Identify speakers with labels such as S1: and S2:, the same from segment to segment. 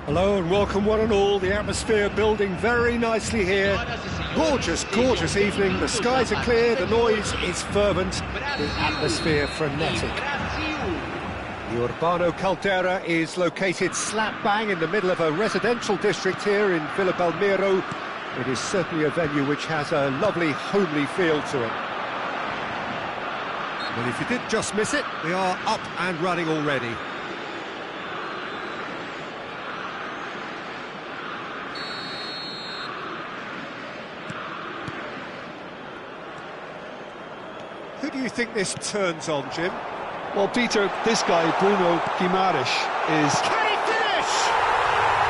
S1: Hello and welcome one and all. The atmosphere building very nicely here. Gorgeous, gorgeous evening. The skies are clear, the noise is fervent, the atmosphere frenetic. The Urbano Caldera is located slap bang in the middle of a residential district here in Villa Belmiro. It is certainly a venue which has a lovely homely feel to it. Well, if you did just miss it, we are up and running already. Who do you think this turns on, Jim?
S2: Well, Peter, this guy, Bruno Guimaraes, is...
S1: Can he finish?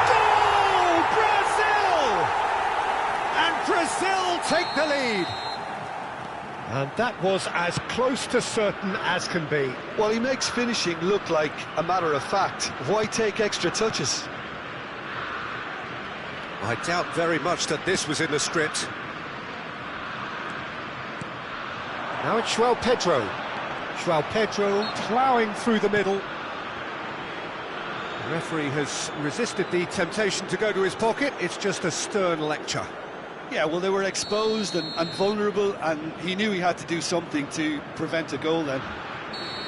S1: Goal! Brazil! And Brazil take the lead. And that was as close to certain as can be.
S2: Well, he makes finishing look like a matter of fact. Why take extra touches?
S1: I doubt very much that this was in the script. Now it's João Pedro. João Pedro ploughing through the middle. The referee has resisted the temptation to go to his pocket. It's just a stern lecture.
S2: Yeah, well, they were exposed and vulnerable, and he knew he had to do something to prevent a goal then.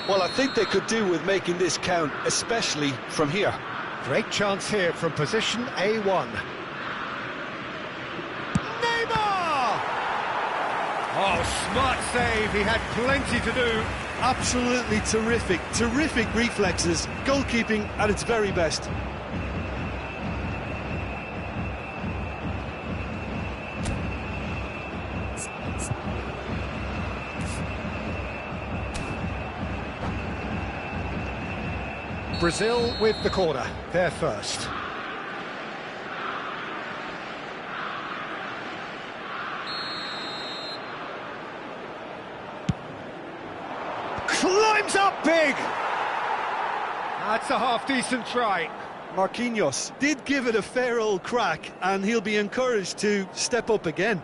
S2: Well, I think they could do with making this count, especially from here.
S1: Great chance here from position A1. Oh, smart save, he had plenty to do.
S2: Absolutely terrific, terrific reflexes, goalkeeping at its very best.
S1: Brazil with the corner, they're first. Climbs up big! That's a half-decent try.
S2: Marquinhos did give it a fair old crack, and he'll be encouraged to step up again.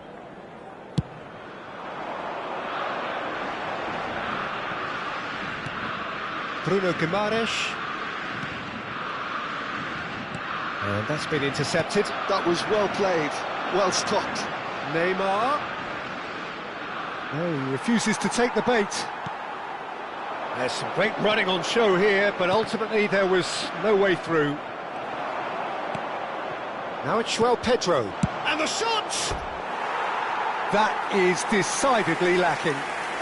S1: Bruno Guimaraes. And that's been intercepted.
S2: That was well played, well stopped.
S1: Neymar. No, he refuses to take the bait. There's some great running on show here, but ultimately there was no way through. Now it's João Pedro. And the shot! That is decidedly lacking.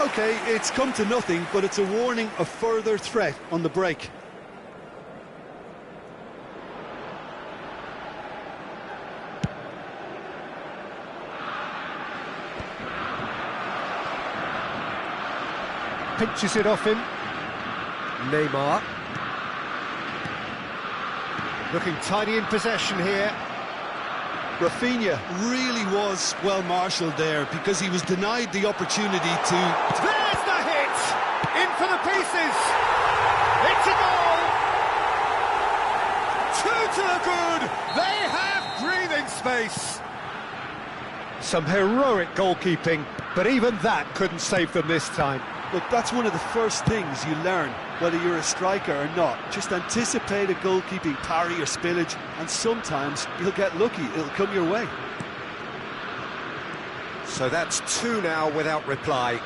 S2: OK, it's come to nothing, but it's a warning of further threat on the break.
S1: Pinches it off him. Neymar. Looking tidy in possession here.
S2: Rafinha really was well marshalled there because he was denied the opportunity to...
S1: There's the hit! In for the pieces! It's a goal! Two to the good! They have breathing space! Some heroic goalkeeping, but even that couldn't save them this time.
S2: Look, that's one of the first things you learn, whether you're a striker or not. Just anticipate a goalkeeping parry or spillage, and sometimes you'll get lucky, it'll come your way.
S1: So that's two now without reply.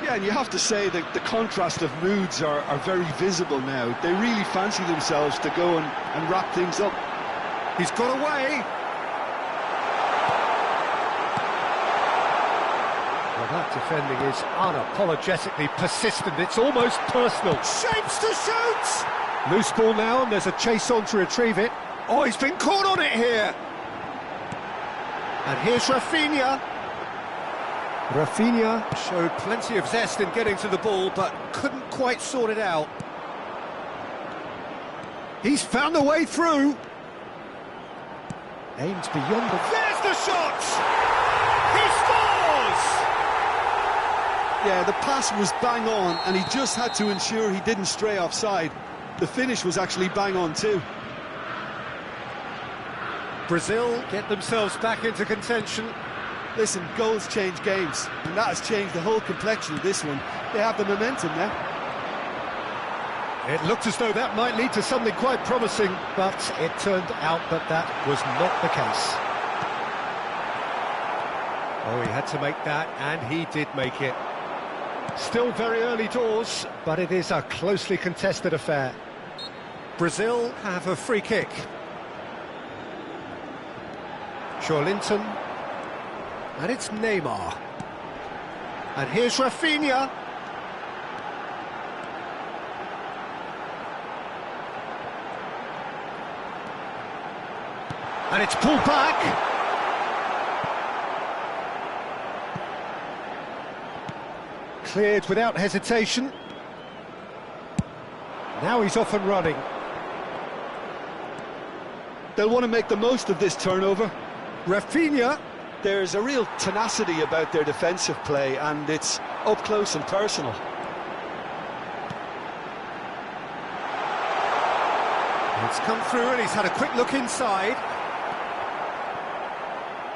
S2: Yeah, and you have to say that the contrast of moods are very visible now. They really fancy themselves to go and wrap things up.
S1: He's got away! That defending is unapologetically persistent, it's almost personal. Shapes to shoot! Loose ball now, and there's a chase on to retrieve it. Oh, he's been caught on it here! And here's Rafinha. Rafinha showed plenty of zest in getting to the ball, but couldn't quite sort it out. He's found a way through. Aims beyond the... There's the shot! He scores!
S2: Yeah, the pass was bang on, and he just had to ensure he didn't stray offside. The finish was actually bang on too.
S1: Brazil get themselves back into contention.
S2: Listen, goals change games, and that has changed the whole complexion of this one. They have the momentum now.
S1: It looked as though that might lead to something quite promising, but it turned out that that was not the case. Oh, he had to make that, and he did make it. Still very early doors, but it is a closely contested affair. Brazil have a free kick. Nilton, and it's Neymar. And here's Rafinha. And it's pulled back. Cleared without hesitation. Now he's off and running.
S2: They'll want to make the most of this turnover.
S1: Rafinha.
S2: There's a real tenacity about their defensive play, and it's up close and personal.
S1: It's come through and he's had a quick look inside.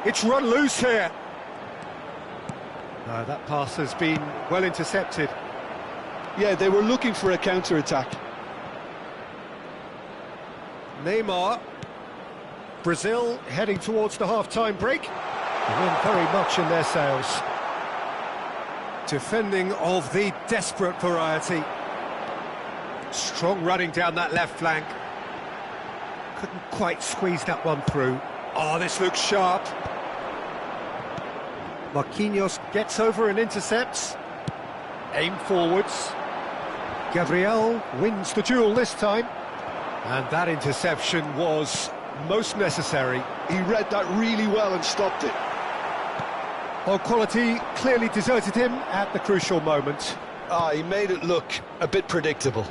S1: It's run loose here. No, that pass has been well intercepted.
S2: Yeah, they were looking for a counter-attack.
S1: Neymar. Brazil heading towards the half-time break. The wind very much in their sails. Defending of the desperate variety. Strong running down that left flank. Couldn't quite squeeze that one through. Oh, this looks sharp. Marquinhos gets over and intercepts. Aim forwards. Gabriel wins the duel this time. And that interception was most necessary.
S2: He read that really well and stopped it.
S1: Well, quality clearly deserted him at the crucial moment.
S2: He made it look a bit predictable.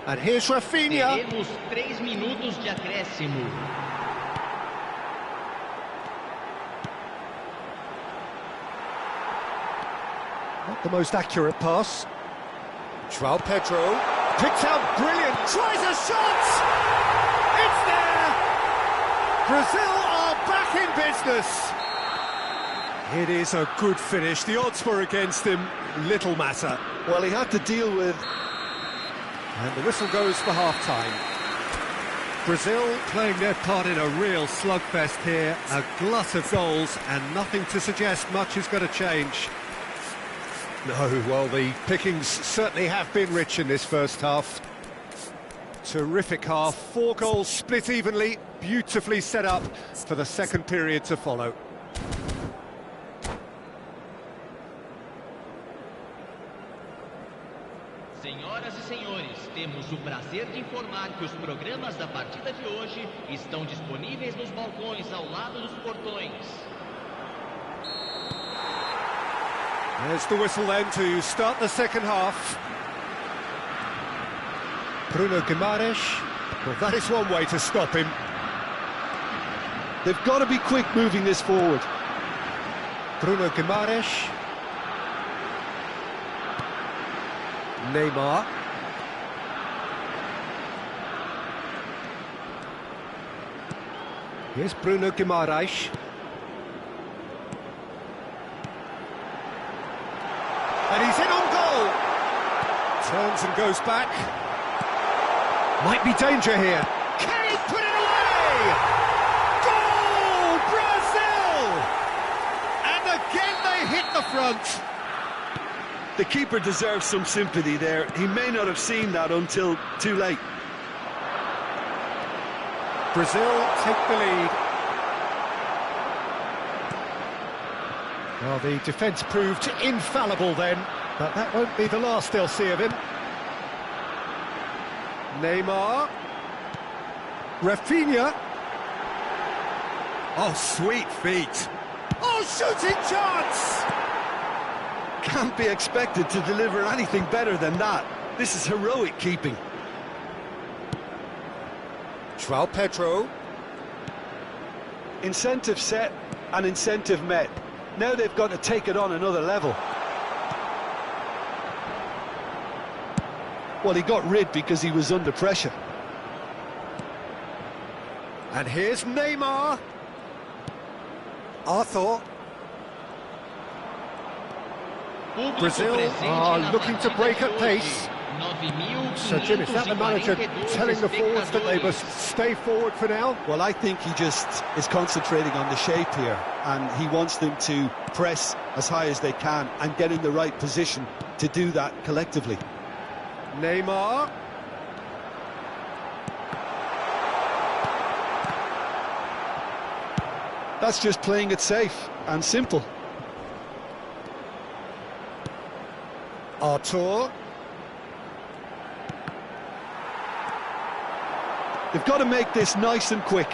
S1: And here's Rafinha.
S3: Teremos 3 minutos de acréscimo.
S1: Not the most accurate pass. João Pedro picks out brilliant, tries a shot! It's there! Brazil are back in business! It is a good finish. The odds were against him, little matter.
S2: Well, he had to deal with...
S1: And the whistle goes for half-time. Brazil playing their part in a real slugfest here, a glut of goals, and nothing to suggest much is going to change. No, well, the pickings certainly have been rich in this first half. Terrific half, 4 goals split evenly, beautifully set up for the second period to follow.
S3: Senhoras e senhores, temos o prazer de informar que os programas da partida de hoje estão disponíveis nos balcões ao lado dos portões.
S1: There's the whistle then to start the second half. Bruno Guimaraes. Well, that is one way to stop him.
S2: They've got to be quick moving this forward.
S1: Bruno Guimaraes. Neymar. Here's Bruno Guimaraes. And he's in on goal. Turns and goes back. Might be danger here. Can he put it away? Goal, Brazil! And again they hit the front.
S2: The keeper deserves some sympathy there. He may not have seen that until too late.
S1: Brazil take the lead. Well, the defence proved infallible then, but that won't be the last they'll see of him. Neymar. Rafinha. Oh, sweet feet. Oh, shooting chance!
S2: Can't be expected to deliver anything better than that. This is heroic keeping.
S1: João Pedro.
S2: Incentive set and incentive met. Now they've got to take it on another level. Well, he got rid because he was under pressure.
S1: And here's Neymar. Arthur. Brazil are looking to break at pace. So, Jim, is that the manager telling the forwards that they must stay forward for now?
S2: Well, I think he just is concentrating on the shape here, and he wants them to press as high as they can and get in the right position to do that collectively.
S1: Neymar.
S2: That's just playing it safe and simple.
S1: Artur.
S2: They've got to make this nice and quick.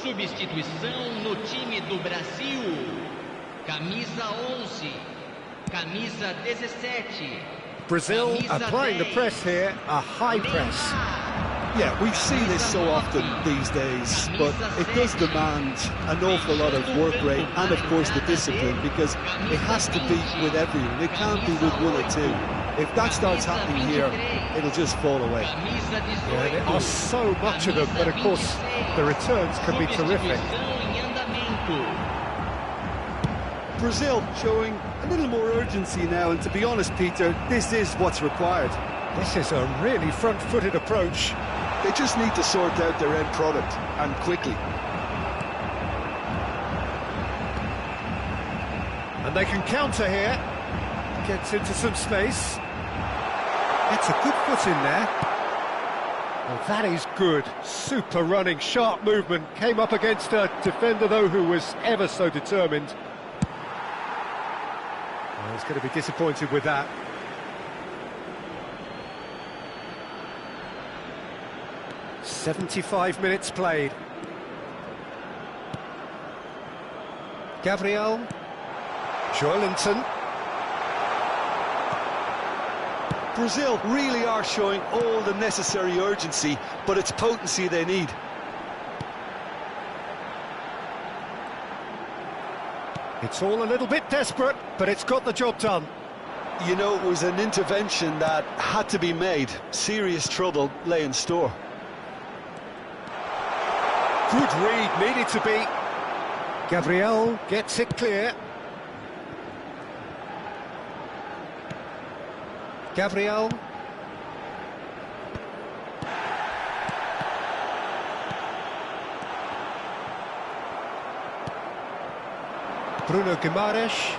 S3: Substituição no time do Brasil. Camisa 11, camisa 17.
S1: Brazil applying the press here, a high press.
S2: Yeah, we see this so often these days, but it does demand an awful lot of work rate and, of course, the discipline, because it has to be with everyone. It can't be with one or two. If that starts happening here, it'll just fall away.
S1: Yeah, there are so much of them, but of course the returns can be terrific.
S2: Brazil showing a little more urgency now, and to be honest, Peter, this is what's required.
S1: This is a really front-footed approach.
S2: They just need to sort out their end product, and quickly.
S1: And they can counter here. Gets into some space. Gets a good foot in there. Well, that is good. Super running, sharp movement. Came up against a defender, though, who was ever so determined. Well, he's going to be disappointed with that. "75 minutes played. Gabriel. Nilton.
S2: Brazil really are showing all the necessary urgency, but it's potency they need.
S1: It's all a little bit desperate, but it's got the job done.
S2: You know, it was an intervention that had to be made. Serious trouble lay in store.
S1: Good read, needed to be. Gabriel gets it clear. Gabriel. Bruno Guimaraes.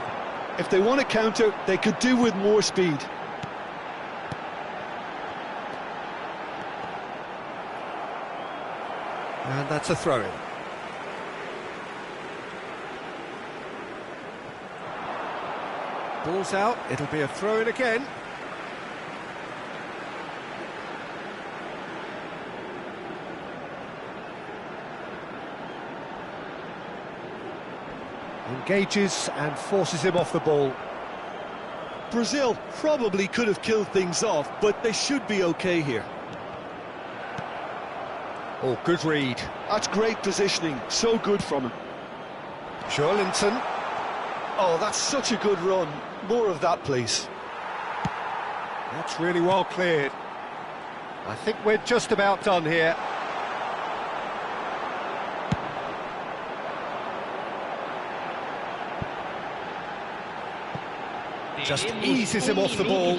S2: If they want to counter, they could do with more speed.
S1: And that's a throw-in. Ball's out, it'll be a throw-in again. Engages and forces him off the ball.
S2: Brazil probably could have killed things off, but they should be okay here.
S1: Oh, good read.
S2: That's great positioning, so good from him.
S1: Nilton.
S2: Oh, that's such a good run. More of that, please.
S1: That's really well cleared. I think we're just about done here. Just eases him off the ball.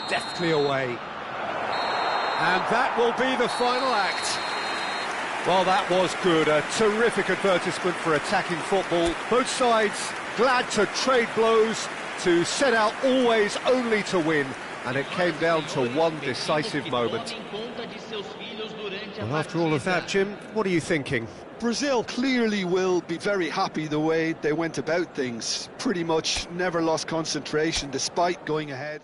S1: Deftly away. And that will be the final act. Well, that was good. A terrific advertisement for attacking football. Both sides glad to trade blows, to set out always only to win. And it came down to one decisive moment. Well, after all of that, Jim, what are you thinking?
S2: Brazil clearly will be very happy the way they went about things. Pretty much never lost concentration despite going ahead.